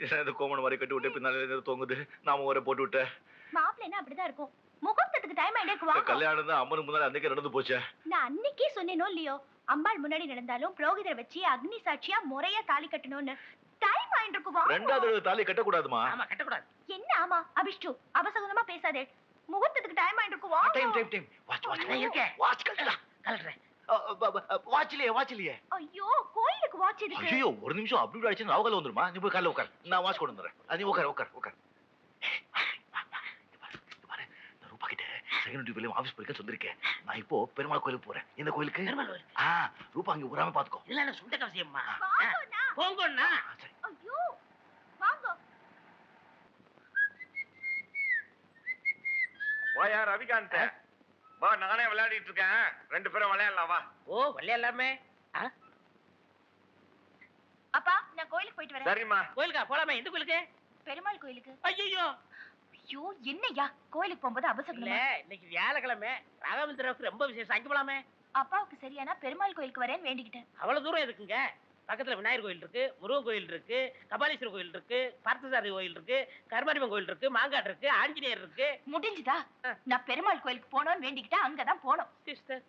இந்த கோமணம் மாதிரி கட்டி விட்டு பின்னால தொங்குது. நாம ஒரு போட்டு விட்ட. மாப்பிள்ளை அப்படிதான் இருக்கும். முகூர்த்தத்துக்கு டைம் ஆயிட்டே இருக்கு. கல்யாணம் தான் அம்மனுக்கு முன்னாடி அன்னைக்கே நடந்து போச்சே. நான் அன்னைக்கே சொன்னேனோ இல்லையோ, அம்பாள் முன்னாடி நடந்தாலும் புரோகிதரை வச்சு அக்னி சாட்சியா முறையா தாலி கட்டணும்னு. டைம் ஆயிட்டு இருக்கு. ரெண்டாவது தாலி கட்ட கூடாதுமா? ஆமா கட்ட கூடாது. என்ன ஆமா அபிஷ்டு அபசகுனமா பேசாதே. முகூர்த்தத்துக்கு டைம் ஆயிட்டு இருக்கு. வா. டைம். வாட்ச் இருக்கே. வாட்ச் கட்டடா. கலட்றேன். வாட்ச்லயே. ஐயோ கோயிலுக்கு வாட்ச் இருக்கு. ஐயோ ஒரு நிமிஷம் அப்படி ஆயிடுச்சு ராவுகால வந்துருமா? நீ போய் காலைல உட்கார். நான் வாட்ச் கொண்டு வந்துறேன். நீ உட்கார். ரூபா கிட்ட செகண்ட் டியூப்ல ஆபீஸ் போயிருக்க சொல்லிருக்கேன். நான் இப்போ பெருமாள் கோயிலுக்கு போறேன். எந்த கோயிலுக்கு? பெருமாள் கோயில். ரூபா அங்க ஊராம பாத்துக்கோ. இல்ல சுண்ட கவசியம்மா. வாங்கண்ணா. போங்கண்ணா. ஐயோ வாங்க. வாயா ரவிகாந்த். வா நானே விளையாடிட்டு இருக்கேன். ரெண்டு பேரும் விளையாடலாம் வா. ஓ விளையாடலாமே. அப்பா நான் கோயிலுக்கு போயிட்டு வரேன். சரிம்மா. கோயிலுக்கா போலாமே? எந்த கோயிலுக்கு? பெருமாள் கோயிலுக்கு. ஐயோ ஐயோ என்னய்யா கோயிலுக்கு போகும்போது இல்ல அபசகுனமா? இன்னைக்கு வியாழக்கிழமை ராகவேந்திராவுக்கு ரொம்ப விசேஷம். அங்க போலாமே. அப்பாவுக்கு சரியானா பெருமாள் கோயிலுக்கு வரேன்னு வேண்டிக்கிட்டேன். அவ்வளவு தூரம் எதுக்குங்க? பக்கத்துல விநாயகர் கோயில் இருக்கு, முருகன் கோயில் இருக்கு, கபாலீஸ்வரர் கோயில் இருக்கு, பார்த்தசாரதி கோயில் இருக்கு, கருமாரியம்மன் கோயில் இருக்கு, மாங்காடு இருக்கு, ஆஞ்சநேயர் இருக்கு. முடிஞ்சுதா? நான் பெருமாள் கோயிலுக்கு போனோம்னு வேண்டிக்கிட்டேன். அங்கதான் போனோம். சிஸ்டர்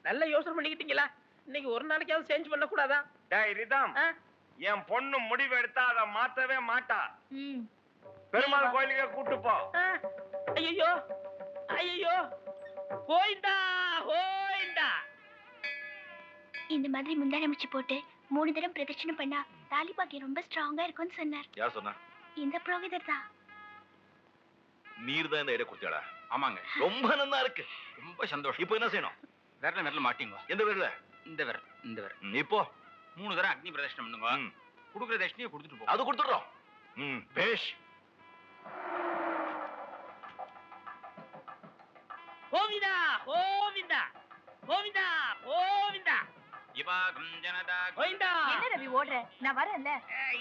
நல்ல யோசனை பண்ணிக்கிட்டீங்களா? இன்னைக்கு ஒரு நாளைக்காவது சேஞ்ச் பண்ண கூடாதா? டேய் ரிதம், என் பொண்ணு முடிவு எடுத்தா அதை மாத்தவே மாட்டா. பெருமாள் கோயிலுக்கு கூட்டு போ. ஐயோ கோயிந்தா கோயிந்தா. இந்த மாதிரி முந்தானை முடிச்சு போட்டு 3 தடவை பிரதட்சணம் பண்ணா தாலி பாக்கியம் ரொம்ப ஸ்ட்ராங்கா இருக்கும்னு சொன்னார். யார் சொன்னா? இந்த புரோகிதர் தான். நீர் தான் இந்த இடம் கொடுத்தாடா? ஆமாங்க. ரொம்ப நல்லா இருக்கு. ரொம்ப சந்தோஷம். இப்போ என்ன செய்யணும்? விரல மாட்டிங்க. எந்த விரல? இந்த விரல். இப்போ 3 தடவை அக்னி பிரதட்சணம் பண்ணுங்க. குடுக்குற தட்சணையை கொடுத்துட்டு போ. அது கொடுத்துடுறோம். பேஷ். கோவிந்தா கோவிந்தா கோவிந்தா கோவிந்தா. இவாகம் ஜனதா கோவிந்தா. என்ன ரவி ஓடுற? நான் வரேன்ல.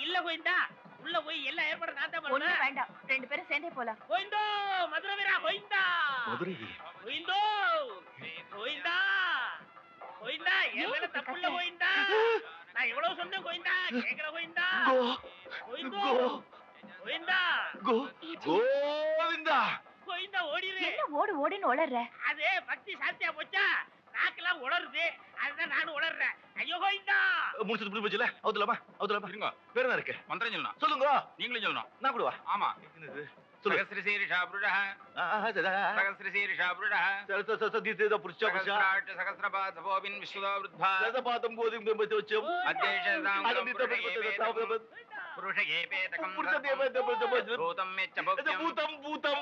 இல்ல கோவிந்தா, உள்ள போய் எல்லா ஏற்பாடும் நான் தான் ஒண்ணு பண்ணுவேன். வேண்டாம், 2 பேரும் சேர்ந்தே போலாம். கோவிந்தோ மதுரை வீரா கோவிந்தா. மதுரை கோவிந்தோ கோவிந்தா கோவிந்தா. என் மேல தப்புள்ள கோவிந்தா. நான் எவ்வளவு சொன்னேன் கோவிந்தா, கேக்குற கோவிந்தா. கோவிந்தோ கோவிந்தா கோவிந்தா கோவிந்தா. ஓடிரு. என்ன ஓடு ஓடுன்னு உளர்ற? அது பக்தி சாத்தியா போச்சா? நாக்கெல்லாம் உளருது, அதுதான் நானும் உளர்றேன். ஐயோ கோவிந்தா. முடிச்சது புடி போச்சுல. அவுத்தலாமா இருங்க. வேற என்ன இருக்கு? மந்திரம் சொல்லணும். சொல்லுங்க. நீங்களும் சொல்லணும். நான் கூட வா. ஆமா. என்னது? சகஸ்ரசீரிஷா புருஷः சகஸ்ரசீரிஷா புருஷः சகஸ்ரபாதபோபின் விஸ்வதோ வృద్ధா அத்யேஷதாம் புருஷயேபேதகம் பூதம் மேச்ச பூதம்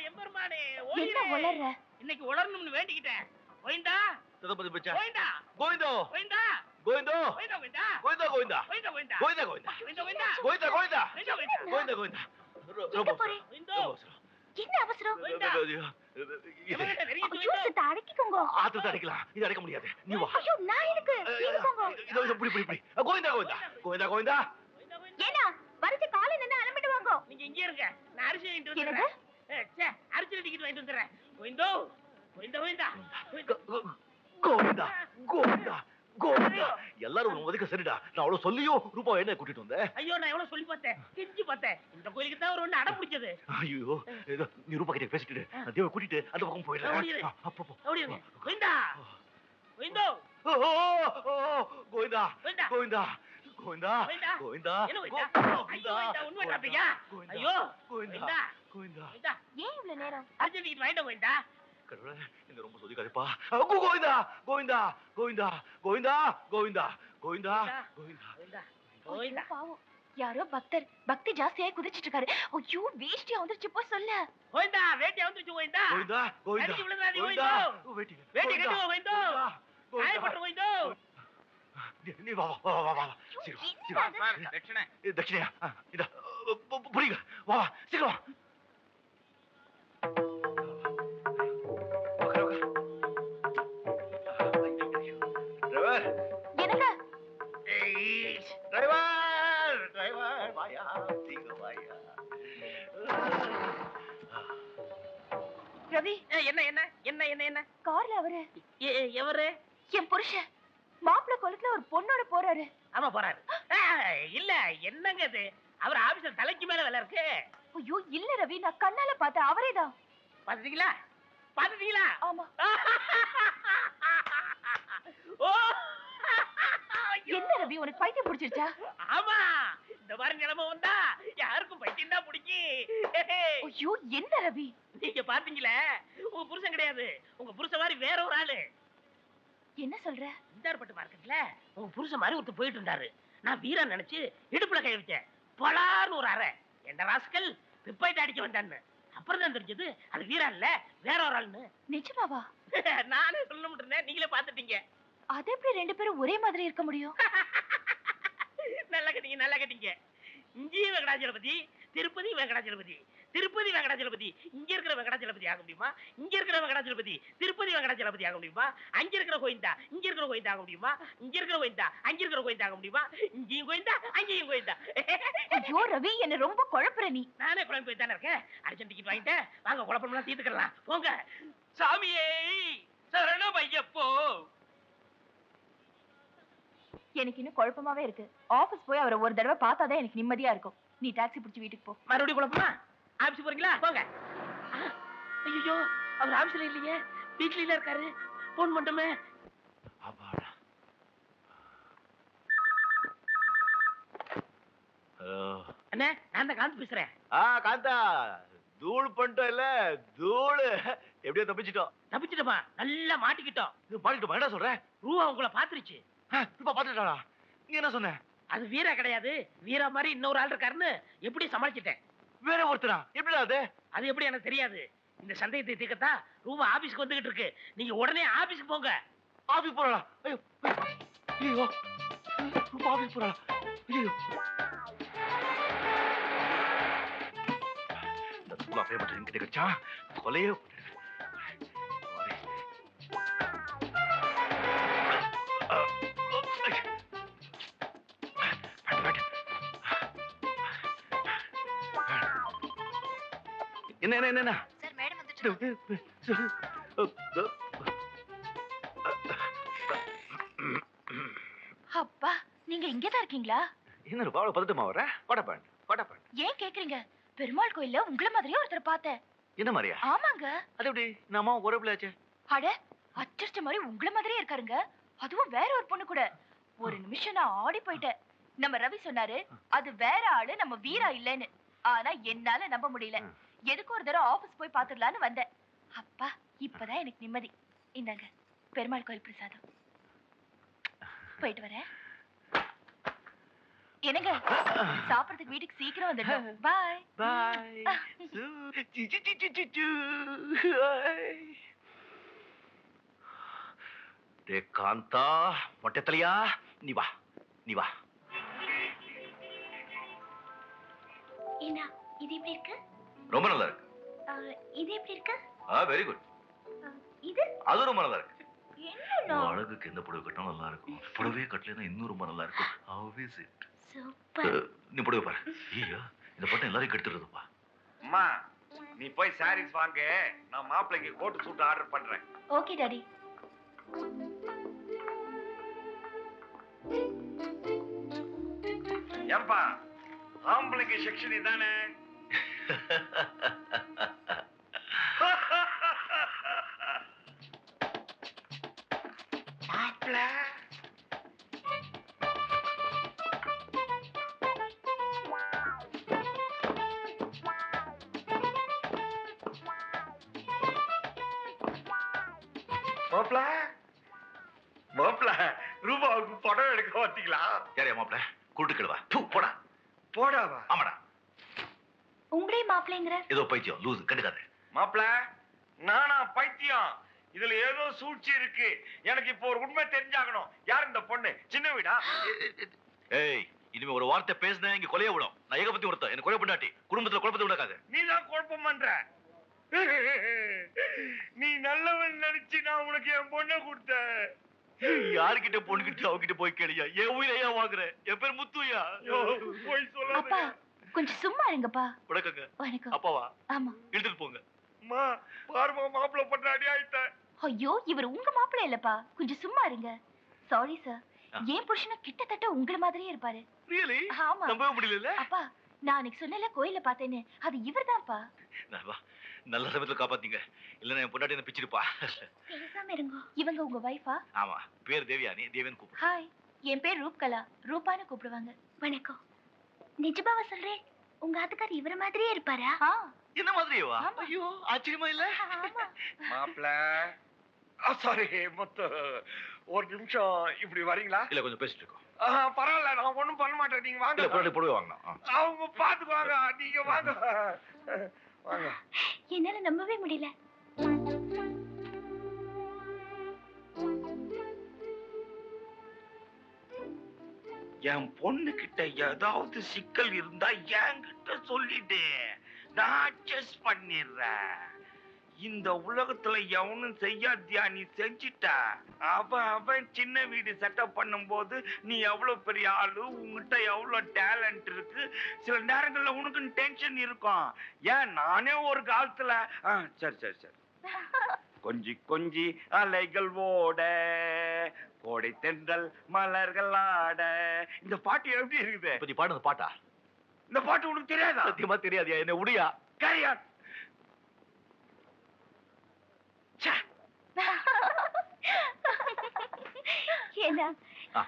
எம்பெருமானே என்ன உளர்ற? இன்னைக்கு உளரணும்னு வேண்டிக்கிட்டேன். கோவிந்தா கோவிந்தா கோவிந்தோ கோவிந்தா கோவிந்தோ கோவிந்தா கோவிந்தா கோவிந்தா கோவிந்தா கோவிந்தா கோவிந்தா கோவிந்தா கோவிந்தா கோவிந்தா கோவிந்தா என்ன அவசரம்? கோவிந்தா அடக்கிக்கோங்க. ஆத்து அடைக்கலாம். இது அடைக்க முடியாது. நீ வா. ஐயோ நான் எதுக்கு? இதோ புடி கோவிந்தா கோவிந்தா கோவிந்தா கோவிந்தா. ஏனா வரது காலை நின்னு அலம்பிட்டு வாங்க. நீங்க இங்கே இருங்க, நான் அரிசி வாங்கிட்டு என்னது? வந்துறேன். ச்சே, அரிசி டிக்கெட் வாங்கிட்டு வந்துறேன். கோவிந்தோ கோவிந்தா கோவிந்தா கோவிந்தா கோவிந்தா கோவிந்தா. எல்லாரும் ஒதுக்க சரிடா. நான் அவ்வளவு சொல்லியும் ரூபா என்ன கூட்டிட்டு வந்தேன். ஐயோ நான் எவ்வளவு சொல்லி பார்த்தேன், கெஞ்சி பார்த்தேன். இந்த கோயிலுக்கு தான் ஒரு ஒண்ணு அடம் பிடிச்சது. ஐயோ நீ ரூபா கிட்ட பேசிட்டு நான் தேவ கூட்டிட்டு அந்த பக்கம் போயிடுறேன். அப்போ ஓடிடுங்க. கோவிந்தா கோவிந்தோ கோவிந்தா கோவிந்தா கோவிந்தா கோவிந்தா கோவிந்தா. கோவிந்தா என்ன கோவிந்தா? ஐயோ கோவிந்தா உண்மை காட்டுறியா? ஐயோ கோவிந்தா கோவிந்தா. கோவிந்தா ஏன் இவ்வளவு நேரம்? அரிசி டிக்கெட் வாங்கிட்டு கோவிந்தா. கடவுளே இந்த ரொம்ப சொதிக்காதேப்பா. கோவிந்தா கோவிந்தா கோவிந்தா கோவிந்தா கோவிந்தா கோவிந்தா கோவிந்தா கோவிந்தா ஐயோ, கோவிந்தா. பாவம். யாரோ பக்தர் பக்தி ஜாஸ்தியாய் குதிச்சிட்டு இருக்காரு. ஐயோ வேஷ்டியா வந்துருச்சு போ சொல்ல. கோவிந்தா வேட்டியா வந்துச்சு கோவிந்தா. கோவிந்தா கோவிந்தா அடிச்சு விழுந்தாதே கோவிந்தா. கோவிந்தோ. வேட்டி கட்டுவோ கோவிந்தோ. ஆயப்பட்டு கோவிந்தோ. நீ வா வா வா வா. சீக்கிரம் தட்சணை தட்சிணையா? இதா புரியுங்க. வா சீக்கிரம் வா. டிரைவர் என்னங்க? டிரைவர் டிரைவர் வாயா சீக்கிரம் வாயா. ரவி என்ன என்ன என்ன என்ன என்ன கார்ல அவரு எவரு? என் புருஷன் மாப்பிள்ளை கொலுக்குல ஒரு பொண்ணோட போறாரு. ஆமா போறாரு. இல்ல என்னங்க இது, அவர் ஆபீஸ்ல தலைக்கு மேல வேலை இருக்கு. ஐயோ இல்ல ரவி, நான் கண்ணால பார்த்தேன், அவரேதான். பாத்துட்டீங்களா பாத்துட்டீங்களா? ஆமா. ஓ என்ன ரவி, உனக்கு பைத்தியம் பிடிச்சிருச்சா? ஆமா, இந்த மாதிரி நிலைமை வந்தா யாருக்கும் பைத்தியம் தான் பிடிக்கும். ஐயோ என்ன ரவி? நீங்க பாத்தீங்களே, உங்க புருஷன் கிடையாது, உங்க புருஷன் மாதிரி வேற ஒரு ஆளு. என்ன சொல்ற? இந்தார்பட்டு மார்க்கெட்ல உங்க புருஷன் மாதிரி ஒருத்தர் போயிட்டு இருந்தாரு. நான் வீரா நினைச்சு இடுப்புல கை வச்சேன். பலார்னு ஒரு அறை. என்ன ராஸ்கல் பிப்பாயிட்டு அடிக்க வந்தான்னு. அப்புறம் தான் தெரிஞ்சது அது வீரா இல்ல, வேற ஒரு ஆளுன்னு. நிஜமாவா? நானே சொல்ல முடியல, நீங்களே பாத்துட்டீங்க. அது எப்படி ரெண்டு பேரும் ஒரே மாதிரி இருக்க முடியும்? நல்லா கேட்டீங்க நல்லா கேட்டீங்க. இங்கேயும் வெங்கடாச்சலபதி, திருப்பதி வெங்கடாச்சலபதி, திருப்பதி வெங்கடாச்சலபதி. இங்க இருக்கிற வெங்கடாச்சலபதி ஆக முடியுமா? இங்க இருக்கிற வெங்கடாச்சலபதி திருப்பதி வெங்கடாச்சலபதி ஆக முடியுமா? அங்க இருக்கிற கோயிந்தா இங்க இருக்கிற கோயிந்தா ஆக முடியுமா? இங்க இருக்கிற கோயிந்தா அங்க இருக்கிற கோயிந்தா ஆக முடியுமா? இங்கேயும் கோயிந்தா அங்கேயும் கோயிந்தா. ஐயோ ரவி, என்ன ரொம்ப குழப்புற நீ. நானே குழம்பு போய் தானே இருக்கேன். அர்ஜென்ட் டிக்கெட் வாங்கிட்டேன், வாங்க குழப்பம்லாம் தீர்த்துக்கலாம். போங்க. சாமியே சரணம் ஐயப்போ. எனக்கு இன்னும் குழப்பமாவே இருக்கு. ஆபீஸ் போய் அவரை ஒரு தடவை பார்த்தாதான் எனக்கு நிம்மதியா இருக்கும். நீ டாக்ஸி பிடிச்சி வீட்டுக்கு போ. மறுபடியும் குழப்பமா? ஆபீஸ் போறீங்களா? போங்க. ஐயோ அவர் ஆபீஸ்ல இல்லையே, வீட்ல இருக்காரு. போன் மட்டுமே. அப்பாடா. ஹலோ அண்ணே, நான் தான் காந்த் பேசுறேன். காந்தா, தூள் பண்ணிட்டோம் இல்ல, தூள் எப்படியோ தப்பிச்சிட்டோம். தப்பிச்சிட்டோமா? நல்லா மாட்டிக்கிட்டோம். இது மாட்டிட்டோமா? என்ன சொல்ற? ரூபா உங்களை பாத்துருச்சு. இப்ப பாத்துட்டாடா. நீ என்ன சொன்ன? அது வீரா கிடையாது, வீரா மாதிரி இன்னொரு ஆள் இருக்காருன்னு எப்படி சமாளிச்சிட்டேன். வேற ஒருத்தரா? எப்படிடா அது? அது எப்படி எனக்கு தெரியாது. இந்த சந்தேகத்தை தீர்க்கத்தான் ரூபா ஆபீஸ்க்கு வந்துகிட்டு இருக்கு. நீங்க உடனே ஆபீஸ்க்கு போங்க. ஆபீஸ் போறாளா? ஐயோ ஐயோ, ரூபா ஆபீஸ் போறாளா? ஐயோ, இந்த ரூபா பேப்பர் என்கிட்ட கிடைச்சா கொலையே. என்ன என்ன என்ன என்ன? சார் மேடம் வந்துட்டாங்க. அப்பா, நீங்க இங்க தான் இருக்கீங்களா? என்ன ரூபா பதட்டமா வர? கோட்டை. ஏன் கேக்குறீங்க? பெருமாள் கோயில்ல உங்கள மாதிரியே ஒருத்தர் பார்த்தேன். என்ன மாதிரியா? ஆமாங்க. அது எப்படி? நம்ம ஒரே பிள்ளையாச்சே. அட, அச்சடிச்ச மாதிரி உங்கள மாதிரியே இருக்காருங்க. அதுவும் வேற ஒரு பொண்ணு கூட. ஒரு நிமிஷம் நான் ஆடி போயிட்டேன். நம்ம ரவி சொன்னாரு அது வேற ஆளு, நம்ம வீரா இல்லைன்னு. ஆனா என்னால நம்ப முடியல. எதுக்கு ஒரு தடவை ஆபீஸ் போய் பாத்துடலான்னு வந்தேன். அப்பா, இப்பதான் எனக்கு நிம்மதி. இந்தாங்க பெருமாள் கோயில் பிரசாதம். போயிட்டு வரேன். என்னங்க, சாப்பிடறதுக்கு வீட்டுக்கு சீக்கிரம் வந்துடுங்க. பாய் பாய். டே காந்தா, மொட்டை தலையா, நீ வா. என்ன இது எப்படி இருக்கு? ரொம்ப நல்லா இருக்கு. இது எப்படி இருக்கு? Very good. இது அது ரொம்ப நல்லா இருக்கு. என்ன அழகுக்கு எந்த புடவை கட்டினா நல்லா இருக்கும். புடவையே கட்டலைன்னா இன்னும் ரொம்ப நல்லா இருக்கும். How is it? சூப்பர். நீ புடவை பாரு. ஐயா, இந்த பட்டம் எல்லாரையும் கெடுத்துறதுப்பா. அம்மா, நீ போய் சாரீஸ் வாங்க, நான் மாப்பிள்ளைக்கு கோட் சூட் ஆர்டர் பண்றேன். Okay daddy. ஏம்பா, ஆம்பளைக்கு செக்ஷன் இதானே? மாப்பிள்ள ரூபாவுக்கு படம் எடுக்க வந்தீங்களா? யாரையா மாப்பிள்ள? கூட்டு கிடுவா. போடா. போடாவா? ஆமாடா. உங்களே மாப்பிள்ளைங்கிற? ஏதோ பைத்தியம், லூசு, கண்டுக்காத. மாப்பிள்ள, நானா பைத்தியம்? இதுல ஏதோ சூழ்ச்சி இருக்கு. எனக்கு இப்போ ஒரு உண்மை தெரிஞ்சாகணும். யார் இந்த பொண்ணு? சின்ன வீடா? ஏய், இனிமே ஒரு வார்த்தை பேசுனேன் இங்க கொலைய விடும். நான் ஏகபத்தி ஒருத்தன், எனக்கு கொலை பண்ணாட்டி குடும்பத்துல குழப்பத்தை விடாது. நீதான் குழப்பம் பண்ற. நீ நல்லவன் நினைச்சு நான் உனக்கு என் பொண்ணை கொடுத்தேன். யாருக்கிட்ட பொண்ணுகிட்ட அவகிட்ட போய் கேளியா? என் உயிரையா வாங்குற? என் பேர் முத்துயா. போய் அப்பா, சொல்ல. கொஞ்சம் சும்மா இருங்கப்பா. வணக்கங்க. வணக்கம். அப்பாவா? ஆமா. இழுத்துட்டு போங்க. அம்மா, பாருமா, மாப்பிள்ள பண்ற அடி ஆயிட்டேன். ஐயோ, இவர் உங்க மாப்பிள்ளை இல்லப்பா. கொஞ்சம் சும்மா இருங்க. Sorry sir. என் புருஷனும் கிட்டத்தட்ட உங்கள மாதிரியே இருப்பாரு. ரியலி ஆமா. நம்பவே முடியல. அப்பா, நான் அன்னைக்கு சொன்னல கோயில்ல பார்த்தேன்னு, அது இவர்தான்ப்பா. நல்ல சமயத்துல காப்பாத்தீங்க. இல்லன்னா என் பொண்டாட்டி என்ன பிச்சிருப்பா. பேசாம இருங்க. இவங்க உங்க வைஃபா? ஆமா, பேர் தேவியானி, தேவன் கூப்பிடு. ஹாய், என் பேர் ரூப்கலா. ரூபான்னு கூப்பிடுவாங்க. வணக்கம். நிஜமாவா சொல்றேன்? உங்க ஆத்துக்கார் இவர மாதிரியே இருப்பாரா? என்ன மாதிரியேவா? ஆமா. ஐயோ, ஆச்சரியமா இல்ல? ஆமா. மாப்பிள சாரி முத்து, ஒரு நிமிஷம் இப்படி வரீங்களா? இல்ல கொஞ்சம் பேசிட்டு இருக்கோம். பரவாயில்ல, நான் ஒண்ணும் பண்ண மாட்டேன், நீங்க இல்ல வாங்க. பொண்டாட்டி புடவை வாங்கணும். அவங்க பாத்துக்குவாங்க, நீங்க வாங்க வாங்க. என்னால நம்பவே முடியல. என் பொண்ணு கிட்ட ஏதாவது சிக்கல் இருந்தா என்கிட்ட சொல்லிடு, நான் அட்ஜஸ்ட் பண்ணிடுறேன். இந்த உலகத்துல எவனும் செய்யாதியா, நீ செஞ்சிட்ட. அவன் சின்ன வீடு செட்டப் பண்ணும் போது நீ எவ்வளவு பெரிய ஆளு, உங்ககிட்ட எவ்வளவு டேலண்ட் இருக்கு. சில நேரங்கள்ல உனக்கு டென்ஷன் இருக்கும். ஏன் நானே ஒரு காலத்துல சரி சரி சரி கொஞ்சி கொஞ்சி அலைகள் ஓட, கோடை தென்றல் மலர்கள் ஆட. இந்த பாட்டு எப்படி இருக்குது? இப்ப நீ பாடுறது பாட்டா? இந்த பாட்டு உனக்கு தெரியாதா? சத்தியமா தெரியாதியா, என்ன உடையா? கரியான். ஏன்னா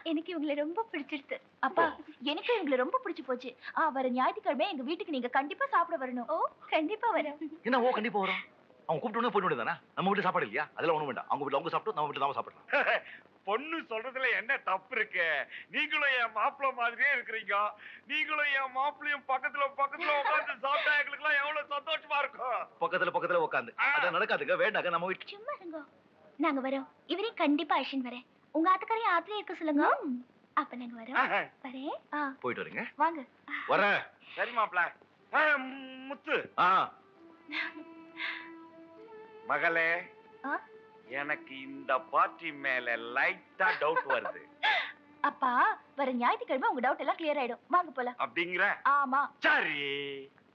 எனக்கு இவங்களை ரொம்ப பிடிச்சிருச்சு. அப்பா, எனக்கு இவங்களை ரொம்ப பிடிச்சு போச்சு. வர ஞாயிற்றுக்கிழமை எங்க வீட்டுக்கு நீங்க கண்டிப்பா சாப்பிட வரணும். ஓ, கண்டிப்பா வரேன். என்ன ஓ கண்டிப்பா வரும். அவங்க கூப்பிட்டு போயிட்டு வேண்டியதானே? நம்ம வீட்டு சாப்பாடு இல்லையா? அதெல்லாம் ஒண்ணும் வேண்டாம். அவங்க வீட்டுல அவங்க சாப்பிட்டு நம்ம வீட்டுல நாம சாப்பிடலாம். பொண்ணு சொல்றதுல என்ன தப்பு இருக்கு? நீங்களும் என் மாப்பிள்ளை மாதிரியே இருக்கிறீங்க. நீங்களும் என் மாப்பிள்ளையும் பக்கத்துல பக்கத்துல உட்கார்ந்து சாப்பிட்டா எங்களுக்கு எல்லாம் எவ்வளவு சந்தோஷமா இருக்கும். பக்கத்துல உட்காந்து அதான் நடக்காதுங்க. வேண்டாங்க, நம்ம வீட்டு சும்மா இருங்க. நாங்க வரோம். இவரையும் கண்டிப்பா அழைச்சிட்டு வரேன். உங்க ஆத்துக்காரையும் ஆத்துலயே இருக்க சொல்லுங்க. அப்ப நாங்க வரோம். வரேன். போயிட்டு வரீங்க. வாங்க. வரேன். சரி மாப்பிள்ள. முத்து மகளே, எனக்கு இந்த பார்ட்டி மேல லைட்டா டவுட் வருது. அப்பா, வர ஞாயிற்றுக்கிழமை உங்க டவுட் எல்லாம் கிளியர் ஆயிடும். வாங்க போலாம். அப்படிங்கிற? ஆமா. சரி.